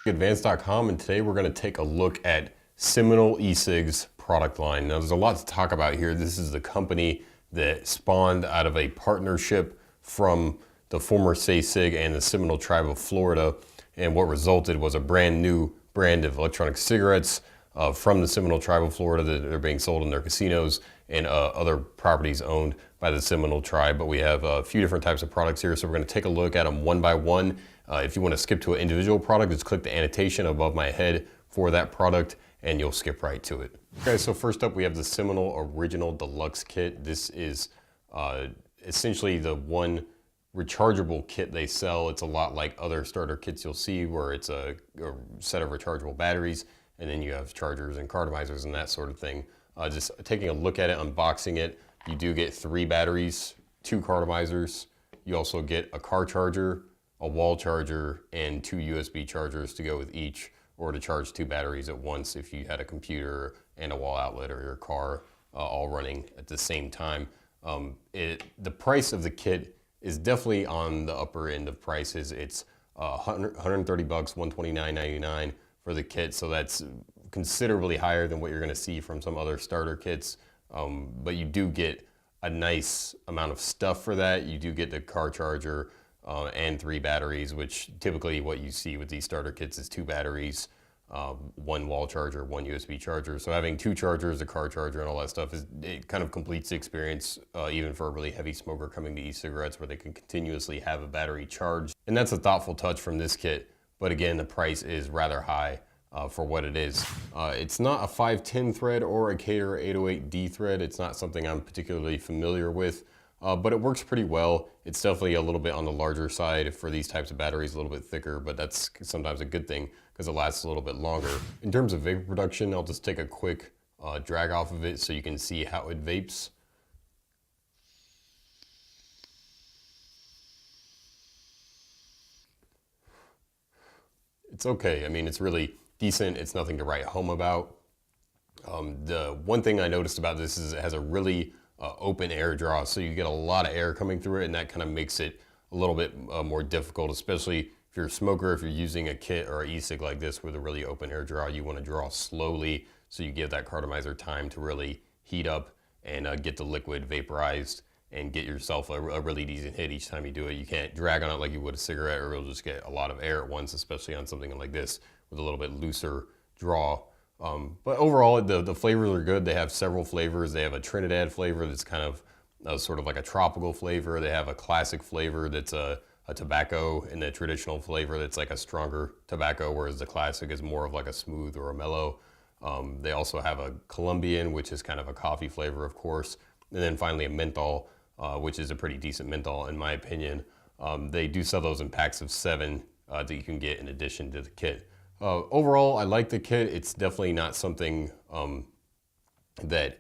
ecigadvanced.com, and today we're going to take a look at Seminole E-Cigs product line. Now there's a lot to talk about here. This is the company that spawned out of a partnership from the former Say Sig and the Seminole tribe of Florida, and what resulted was a brand new brand of electronic cigarettes from the Seminole tribe of Florida that are being sold in their casinos and other properties owned by the Seminole tribe. But we have a few different types of products here, so we're going to take a look at them one by one. If you want to skip to an individual product, just click the annotation above my head for that product and you'll skip right to it. Okay, so first up we have the Seminole Original Deluxe kit. This is essentially the one rechargeable kit they sell. It's a lot like other starter kits you'll see where it's a set of rechargeable batteries and then you have chargers and cartomizers and that sort of thing. Just taking a look at it, unboxing it, you do get 3 batteries, 2 cartomizers. You also get a car charger, a wall charger, and 2 USB chargers to go with each, or to charge 2 batteries at once if you had a computer and a wall outlet or your car all running at the same time. The price of the kit is definitely on the upper end of prices. It's $130, $129.99 for the kit, so that's considerably higher than what you're going to see from some other starter kits. But you do get a nice amount of stuff for that. You do get the car charger and 3 batteries, which typically what you see with these starter kits is 2 batteries, 1 wall charger, 1 USB charger. So having 2 chargers, a car charger, and all that stuff, it kind of completes the experience, even for a really heavy smoker coming to e-cigarettes, where they can continuously have a battery charged. And that's a thoughtful touch from this kit, but again, the price is rather high for what it is. It's not a 510 thread or a Cater 808D thread. It's not something I'm particularly familiar with. But it works pretty well. It's definitely a little bit on the larger side for these types of batteries, a little bit thicker, but that's sometimes a good thing because it lasts a little bit longer. In terms of vapor production, I'll just take a quick drag off of it so you can see how it vapes. It's okay. I mean, it's really decent. It's nothing to write home about. The one thing I noticed about this is it has a really open air draw, so you get a lot of air coming through it, and that kind of makes it a little bit more difficult, especially if you're a smoker. If you're using a kit or an e-cig like this with a really open air draw, you want to draw slowly so you give that cartomizer time to really heat up and get the liquid vaporized and get yourself a really decent hit each time you do it. You can't drag on it like you would a cigarette, or you'll just get a lot of air at once, especially on something like this with a little bit looser draw. But overall, the flavors are good. They have several flavors. They have a Trinidad flavor that's kind of sort of like a tropical flavor. They have a classic flavor that's a tobacco, and the traditional flavor that's like a stronger tobacco, whereas the classic is more of like a smooth or a mellow. They also have a Colombian, which is kind of a coffee flavor, of course. And then finally a menthol, which is a pretty decent menthol in my opinion. They do sell those in packs of 7 that you can get in addition to the kit. Overall, I like the kit. It's definitely not something that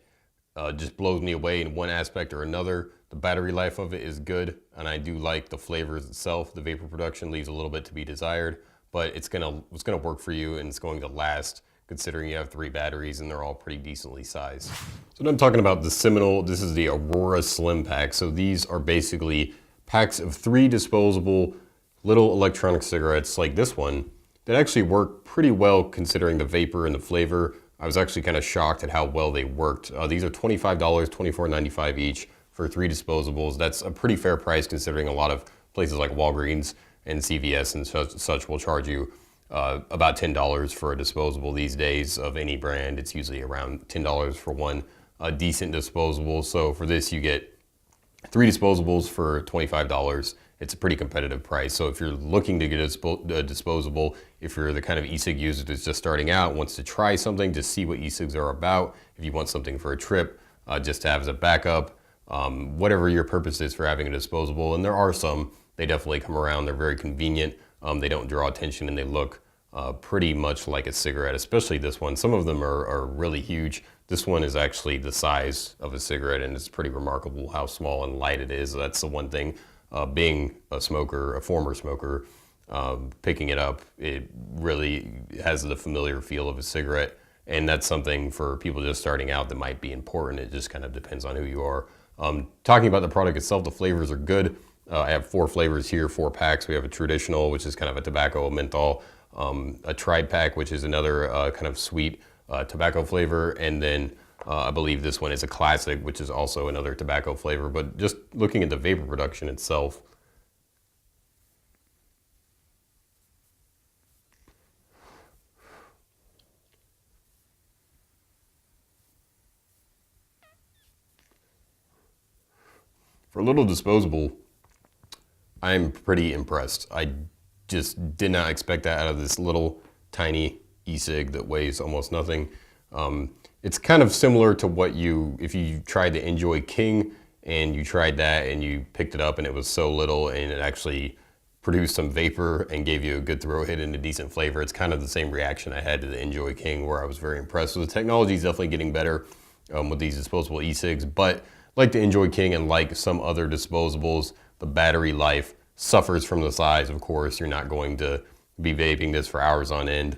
just blows me away in one aspect or another. The battery life of it is good, and I do like the flavors itself. The vapor production leaves a little bit to be desired, but it's gonna work for you, and it's going to last, considering you have 3 batteries and they're all pretty decently sized. So now I'm talking about the Seminole. This is the Aurora Slim pack. So these are basically packs of 3 disposable little electronic cigarettes like this one that actually work pretty well considering the vapor and the flavor. I was actually kind of shocked at how well they worked. These are $25, $24.95 each for 3 disposables. That's a pretty fair price considering a lot of places like Walgreens and CVS and such will charge you about $10 for a disposable these days of any brand. It's usually around $10 for one decent disposable. So for this, you get 3 disposables for $25. It's a pretty competitive price. So if you're looking to get a disposable, if you're the kind of e-cig user that's just starting out, wants to try something to see what e-cigs are about, if you want something for a trip, just to have as a backup, whatever your purpose is for having a disposable, and there are some, they definitely come around. They're very convenient. They don't draw attention, and they look pretty much like a cigarette, especially this one. Some of them are really huge. This one is actually the size of a cigarette, and it's pretty remarkable how small and light it is. That's the one thing. Being a smoker, a former smoker, picking it up, it really has the familiar feel of a cigarette, and that's something for people just starting out that might be important. It just kind of depends on who you are. Talking about the product itself, the flavors are good. I have 4 flavors here, 4 packs. We have a traditional, which is kind of a tobacco, a menthol, a tri-pack, which is another kind of sweet tobacco flavor, and then I believe this one is a classic, which is also another tobacco flavor. But just looking at the vapor production itself, for a little disposable, I'm pretty impressed. I just did not expect that out of this little tiny e-cig that weighs almost nothing. It's kind of similar to what if you tried the Enjoy King and you tried that and you picked it up and it was so little and it actually produced some vapor and gave you a good throat hit and a decent flavor. It's kind of the same reaction I had to the Enjoy King, where I was very impressed. So the technology is definitely getting better with these disposable e-cigs, but like the Enjoy King and like some other disposables, the battery life suffers from the size. Of course, you're not going to be vaping this for hours on end.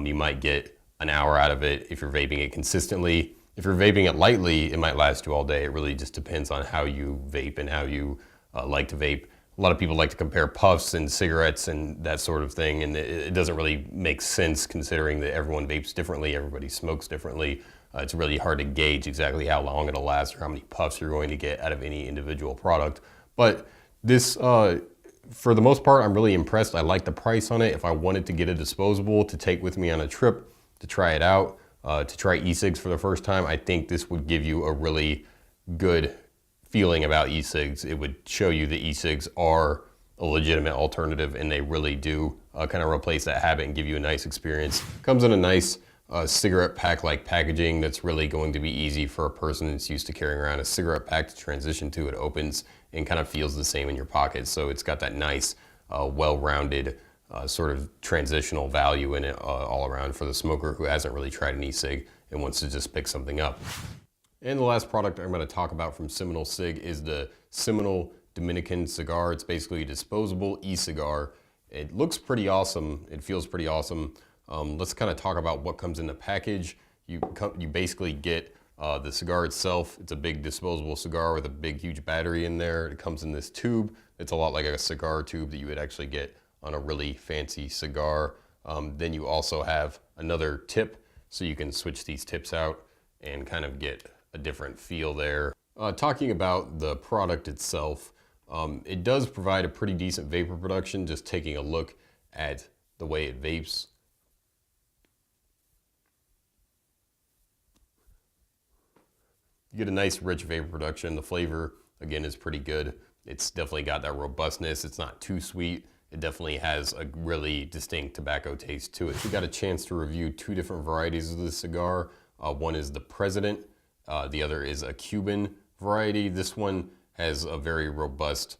You might get an hour out of it if you're vaping it consistently. If you're vaping it lightly, it might last you all day. It really just depends on how you vape and how you like to vape. A lot of people like to compare puffs and cigarettes and that sort of thing, and it doesn't really make sense considering that everyone vapes differently, everybody smokes differently. It's really hard to gauge exactly how long it'll last or how many puffs you're going to get out of any individual product. But this, for the most part, I'm really impressed. I like the price on it. If I wanted to get a disposable to take with me on a trip, to try it out, to try e-cigs for the first time, I think this would give you a really good feeling about e-cigs. It would show you that e-cigs are a legitimate alternative and they really do kind of replace that habit and give you a nice experience. Comes in a nice cigarette pack-like packaging that's really going to be easy for a person that's used to carrying around a cigarette pack to transition to. It opens and kind of feels the same in your pocket. So it's got that nice, well-rounded sort of transitional value in it all around for the smoker who hasn't really tried an e-cig and wants to just pick something up. And the last product I'm going to talk about from Seminole Cig is the Seminole Dominican Cigar. It's basically a disposable e-cigar. It looks pretty awesome. It feels pretty awesome. Let's kind of talk about what comes in the package. You basically get the cigar itself. It's a big disposable cigar with a big, huge battery in there. It comes in this tube. It's a lot like a cigar tube that you would actually get on a really fancy cigar. Then you also have another tip, so you can switch these tips out and kind of get a different feel there. Talking about the product itself, it does provide a pretty decent vapor production, just taking a look at the way it vapes. You get a nice rich vapor production. The flavor, again, is pretty good. It's definitely got that robustness. It's not too sweet. It definitely has a really distinct tobacco taste to it. We got a chance to review two different varieties of the cigar. One is the President. The other is a Cuban variety. This one has a very robust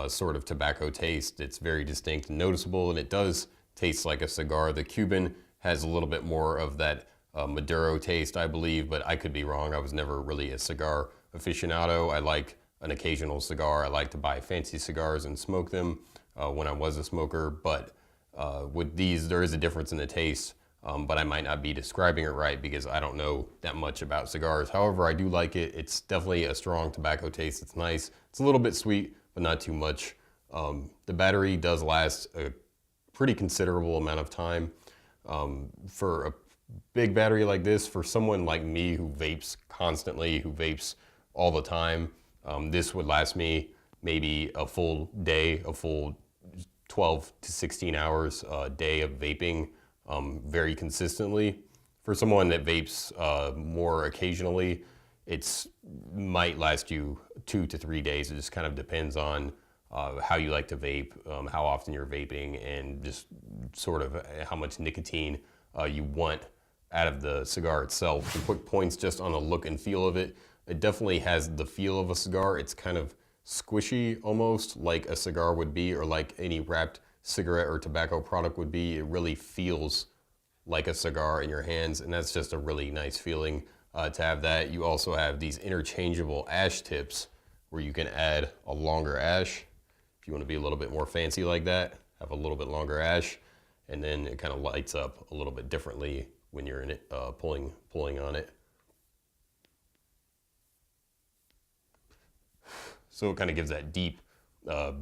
sort of tobacco taste. It's very distinct and noticeable, and it does taste like a cigar. The Cuban has a little bit more of that Maduro taste, I believe, but I could be wrong. I was never really a cigar aficionado. I like an occasional cigar. I like to buy fancy cigars and smoke them when I was a smoker, but with these, there is a difference in the taste, but I might not be describing it right because I don't know that much about cigars. However, I do like it. It's definitely a strong tobacco taste. It's nice. It's a little bit sweet, but not too much. The battery does last a pretty considerable amount of time. For a big battery like this, for someone like me who vapes constantly, who vapes all the time, this would last me maybe a full day, a full 12 to 16 hours a day of vaping very consistently. For someone that vapes more occasionally, it might last you 2 to 3 days. It just kind of depends on how you like to vape, how often you're vaping, and just sort of how much nicotine you want out of the cigar itself. Some quick points just on the look and feel of it. It definitely has the feel of a cigar. It's kind of squishy, almost like a cigar would be, or like any wrapped cigarette or tobacco product would be. It really feels like a cigar in your hands, and that's just a really nice feeling to have that. You also have these interchangeable ash tips where you can add a longer ash. If you want to be a little bit more fancy like that, have a little bit longer ash, and then it kind of lights up a little bit differently when you're in it, pulling on it. So it kind of gives that deep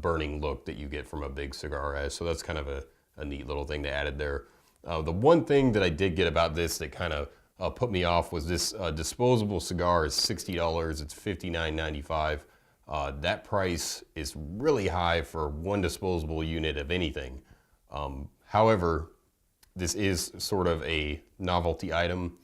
burning look that you get from a big cigar ash. So that's kind of a neat little thing they added there. The one thing that I did get about this that kind of put me off was this disposable cigar is $60. It's $59.95. That price is really high for one disposable unit of anything. However, this is sort of a novelty item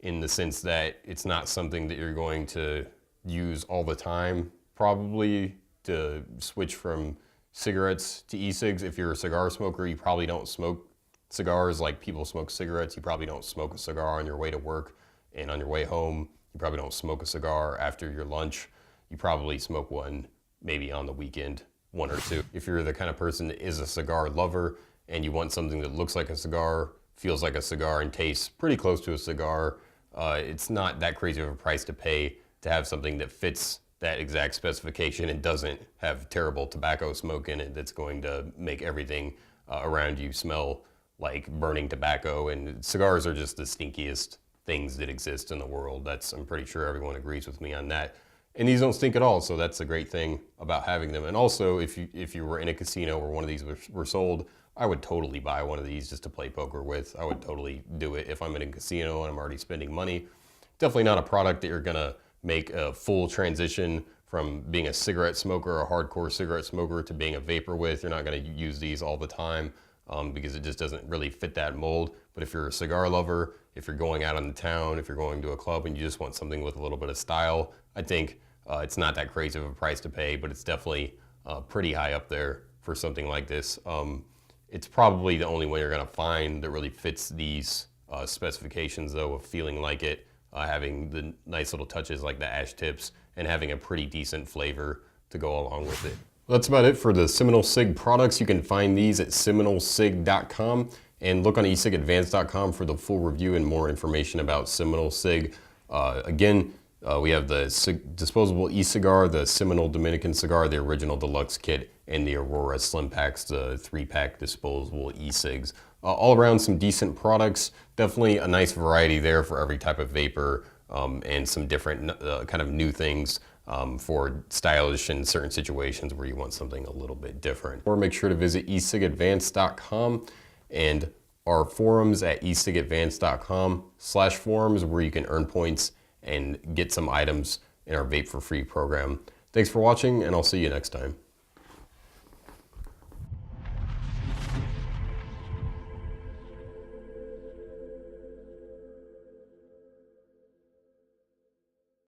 in the sense that it's not something that you're going to use all the time, probably, to switch from cigarettes to e-cigs. If you're a cigar smoker, you probably don't smoke cigars like people smoke cigarettes. You probably don't smoke a cigar on your way to work and on your way home. You probably don't smoke a cigar after your lunch. You probably smoke one maybe on the weekend, one or two. If you're the kind of person that is a cigar lover and you want something that looks like a cigar, feels like a cigar, and tastes pretty close to a cigar, it's not that crazy of a price to pay to have something that fits that exact specification and doesn't have terrible tobacco smoke in it that's going to make everything around you smell like burning tobacco. And cigars are just the stinkiest things that exist in the world. I'm pretty sure everyone agrees with me on that. And these don't stink at all, so that's the great thing about having them. And also, if you were in a casino where one of these were sold, I would totally buy one of these just to play poker with. I would totally do it if I'm in a casino and I'm already spending money. Definitely not a product that you're gonna make a full transition from being a cigarette smoker, a hardcore cigarette smoker, to being a vapor with. You're not gonna use these all the time because it just doesn't really fit that mold. But if you're a cigar lover, if you're going out on the town, if you're going to a club and you just want something with a little bit of style, I think it's not that crazy of a price to pay, but it's definitely pretty high up there for something like this. It's probably the only one you're gonna find that really fits these specifications though, of feeling like it, having the nice little touches like the ash tips, and having a pretty decent flavor to go along with it. Well, that's about it for the Seminole Cig products. You can find these at seminolecig.com and look on ecigadvanced.com for the full review and more information about Seminole Cig. Again, we have the disposable e-cigar, the Seminole Dominican Cigar, the original Deluxe kit, and the Aurora Slim packs, the 3-pack disposable e-cigs. All around some decent products. Definitely a nice variety there for every type of vapor, and some different kind of new things for stylish and certain situations where you want something a little bit different. Or make sure to visit ecigadvanced.com and our forums at ecigadvanced.com/forums, where you can earn points and get some items in our Vape for Free program. Thanks for watching, and I'll see you next time.